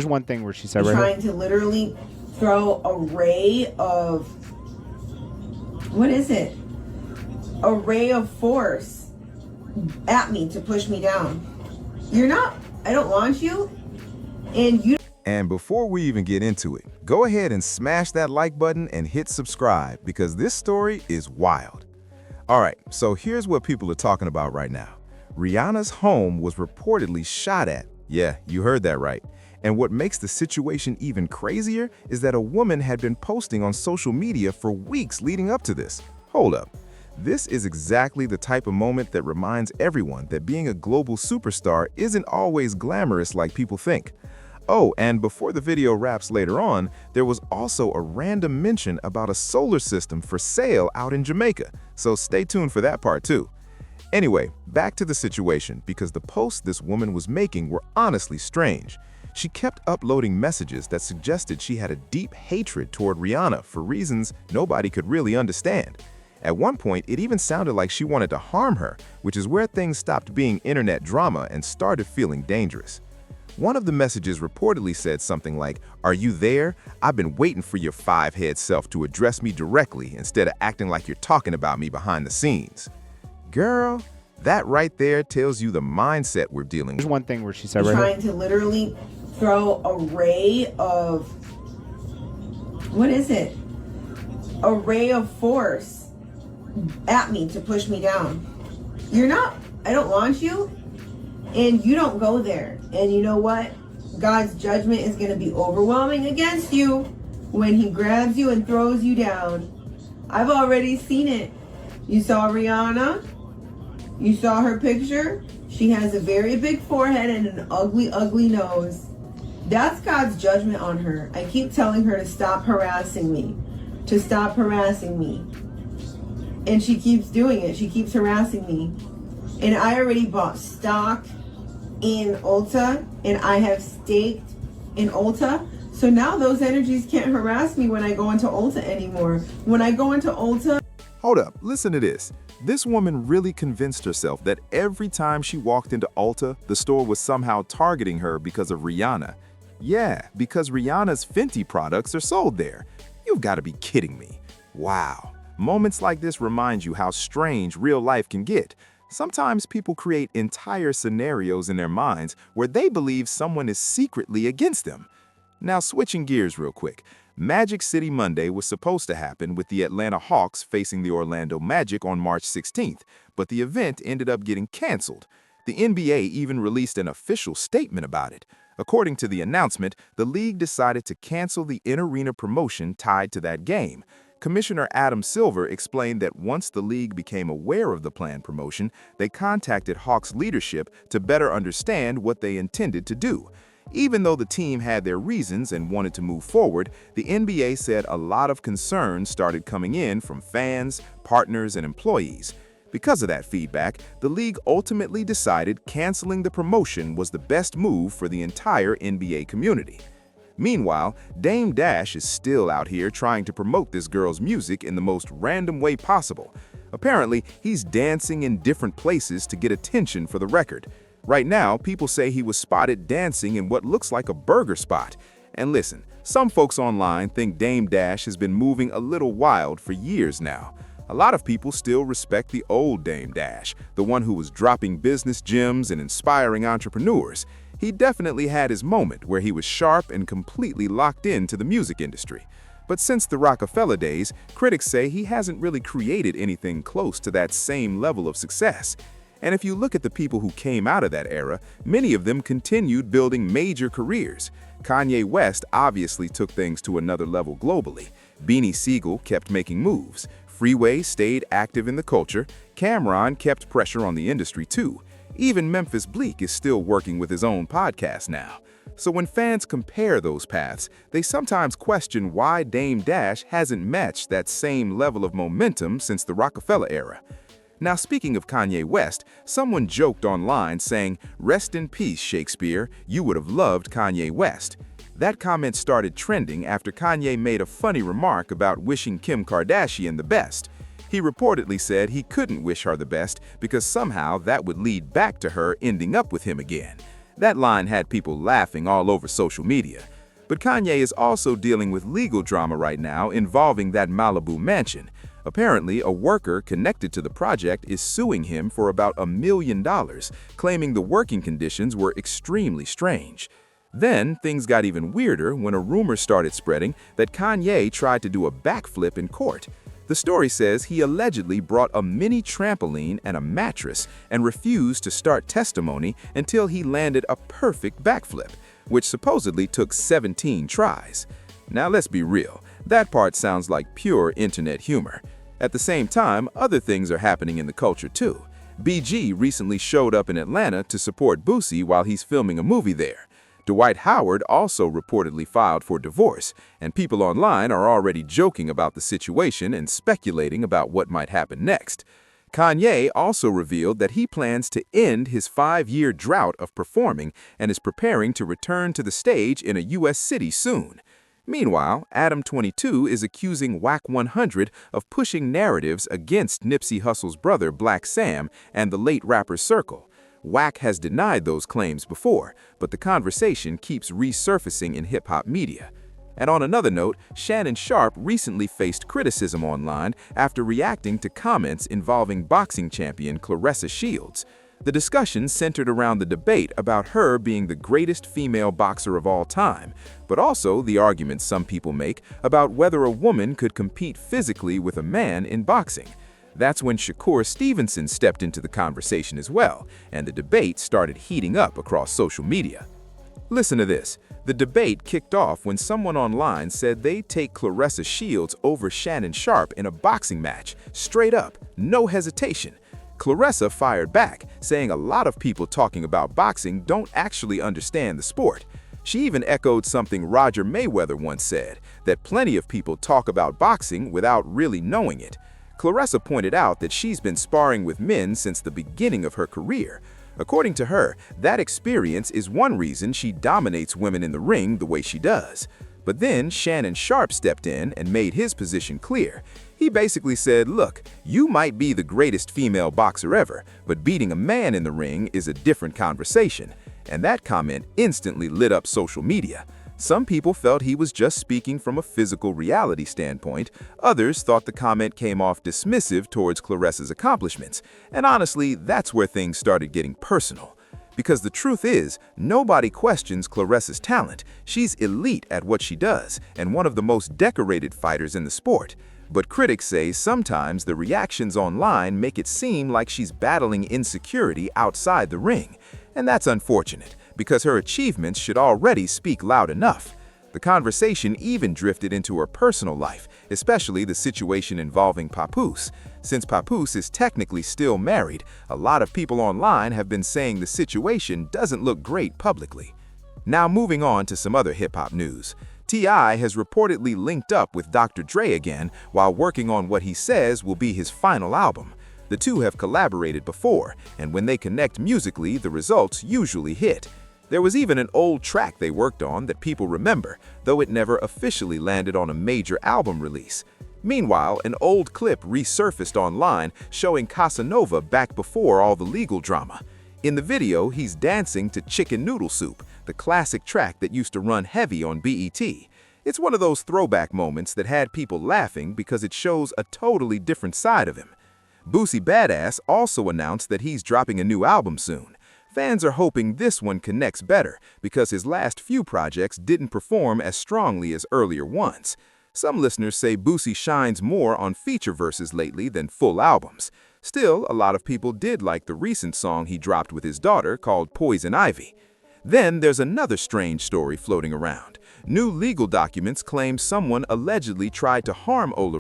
There's one thing where she said right right trying to literally throw a ray of, what is it? A ray of force at me to push me down. You're not, I don't want you, and you. And before we even get into it, go ahead and smash that like button and hit subscribe because this story is wild. All right, so here's what people are talking about right now. Rihanna's home was reportedly shot at. Yeah, you heard that right. And what makes the situation even crazier is that a woman had been posting on social media for weeks leading up to this. Hold up. This is exactly the type of moment that reminds everyone that being a global superstar isn't always glamorous like people think. Oh, and before the video wraps later on, there was also a random mention about a solar system for sale out in Jamaica, so stay tuned for that part too. Anyway, back to the situation because the posts this woman was making were honestly strange. She kept uploading messages that suggested she had a deep hatred toward Rihanna for reasons nobody could really understand. At one point, it even sounded like she wanted to harm her, which is where things stopped being internet drama and started feeling dangerous. One of the messages reportedly said something like, "Are you there? I've been waiting for your five-head self to address me directly instead of acting like you're talking about me behind the scenes." Girl, that right there tells you the mindset we're dealing with. There's one thing where she said right right trying to literally throw a ray of, what is it? A ray of force at me to push me down. You're not, I don't want you, and you don't go there. And you know what? God's judgment is going to be overwhelming against you when he grabs you and throws you down. I've already seen it. You saw Rihanna. You saw her picture. She has a very big forehead and an ugly, ugly nose. That's God's judgment on her. I keep telling her to stop harassing me. To stop harassing me. And she keeps doing it. She keeps harassing me. And I already bought stock in Ulta, and I have staked in Ulta. So now those energies can't harass me when I go into Ulta anymore. When I go into Ulta... Hold up, listen to this. This woman really convinced herself that every time she walked into Ulta, the store was somehow targeting her because of Rihanna. Yeah, because Rihanna's Fenty products are sold there. You've got to be kidding me. Wow. Moments like this remind you how strange real life can get. Sometimes people create entire scenarios in their minds where they believe someone is secretly against them. Now, switching gears real quick. Magic City Monday was supposed to happen with the Atlanta Hawks facing the Orlando Magic on March 16th, but the event ended up getting canceled. The NBA even released an official statement about it. According to the announcement, the league decided to cancel the in-arena promotion tied to that game. Commissioner Adam Silver explained that once the league became aware of the planned promotion, they contacted Hawks leadership to better understand what they intended to do. Even though the team had their reasons and wanted to move forward, the NBA said a lot of concerns started coming in from fans, partners, and employees. Because of that feedback, the league ultimately decided canceling the promotion was the best move for the entire NBA community. Meanwhile, Dame Dash is still out here trying to promote this girl's music in the most random way possible. Apparently, he's dancing in different places to get attention for the record. Right now, people say he was spotted dancing in what looks like a burger spot. And listen, some folks online think Dame Dash has been moving a little wild for years now. A lot of people still respect the old Dame Dash, the one who was dropping business gems and inspiring entrepreneurs. He definitely had his moment where he was sharp and completely locked into the music industry. But since the Rockefeller days, critics say he hasn't really created anything close to that same level of success. And if you look at the people who came out of that era, many of them continued building major careers. Kanye West obviously took things to another level globally. Beanie Siegel kept making moves. Freeway stayed active in the culture. Cameron kept pressure on the industry too. Even Memphis Bleek is still working with his own podcast now. So when fans compare those paths, they sometimes question why Dame Dash hasn't matched that same level of momentum since the Rockefeller era. Now, speaking of Kanye West, someone joked online saying, "Rest in peace, Shakespeare, you would have loved Kanye West." That comment started trending after Kanye made a funny remark about wishing Kim Kardashian the best. He reportedly said he couldn't wish her the best because somehow that would lead back to her ending up with him again. That line had people laughing all over social media. But Kanye is also dealing with legal drama right now involving that Malibu mansion. Apparently, a worker connected to the project is suing him for about $1 million, claiming the working conditions were extremely strange. Then, things got even weirder when a rumor started spreading that Kanye tried to do a backflip in court. The story says he allegedly brought a mini trampoline and a mattress and refused to start testimony until he landed a perfect backflip, which supposedly took 17 tries. Now let's be real, that part sounds like pure internet humor. At the same time, other things are happening in the culture too. BG recently showed up in Atlanta to support Boosie while he's filming a movie there. Dwight Howard also reportedly filed for divorce, and people online are already joking about the situation and speculating about what might happen next. Kanye also revealed that he plans to end his 5-year drought of performing and is preparing to return to the stage in a U.S. city soon. Meanwhile, Adam22 is accusing Wack 100 of pushing narratives against Nipsey Hussle's brother Black Sam and the late rapper Circle. Wack has denied those claims before, but the conversation keeps resurfacing in hip-hop media. And on another note, Shannon Sharpe recently faced criticism online after reacting to comments involving boxing champion Claressa Shields. The discussion centered around the debate about her being the greatest female boxer of all time, but also the argument some people make about whether a woman could compete physically with a man in boxing. That's when Shakur Stevenson stepped into the conversation as well, and the debate started heating up across social media. Listen to this. The debate kicked off when someone online said they'd take Claressa Shields over Shannon Sharpe in a boxing match, straight up, no hesitation. Claressa fired back, saying a lot of people talking about boxing don't actually understand the sport. She even echoed something Roger Mayweather once said, that plenty of people talk about boxing without really knowing it. Claressa pointed out that she's been sparring with men since the beginning of her career. According to her, that experience is one reason she dominates women in the ring the way she does. But then Shannon Sharpe stepped in and made his position clear. He basically said, look, you might be the greatest female boxer ever, but beating a man in the ring is a different conversation. And that comment instantly lit up social media. Some people felt he was just speaking from a physical reality standpoint. Others thought the comment came off dismissive towards Claressa's accomplishments. And honestly, that's where things started getting personal. Because the truth is, nobody questions Claressa's talent. She's elite at what she does and one of the most decorated fighters in the sport. But critics say sometimes the reactions online make it seem like she's battling insecurity outside the ring. And that's unfortunate, because her achievements should already speak loud enough. The conversation even drifted into her personal life, especially the situation involving Papoose. Since Papoose is technically still married, a lot of people online have been saying the situation doesn't look great publicly. Now moving on to some other hip-hop news. T.I. has reportedly linked up with Dr. Dre again while working on what he says will be his final album. The two have collaborated before, and when they connect musically, the results usually hit. There was even an old track they worked on that people remember, though it never officially landed on a major album release. Meanwhile, an old clip resurfaced online showing Casanova back before all the legal drama. In the video, he's dancing to Chicken Noodle Soup, the classic track that used to run heavy on BET. It's one of those throwback moments that had people laughing because it shows a totally different side of him. Boosie Badass also announced that he's dropping a new album soon. Fans are hoping this one connects better because his last few projects didn't perform as strongly as earlier ones. Some listeners say Boosie shines more on feature verses lately than full albums. Still, a lot of people did like the recent song he dropped with his daughter called Poison Ivy. Then there's another strange story floating around. New legal documents claim someone allegedly tried to harm Ola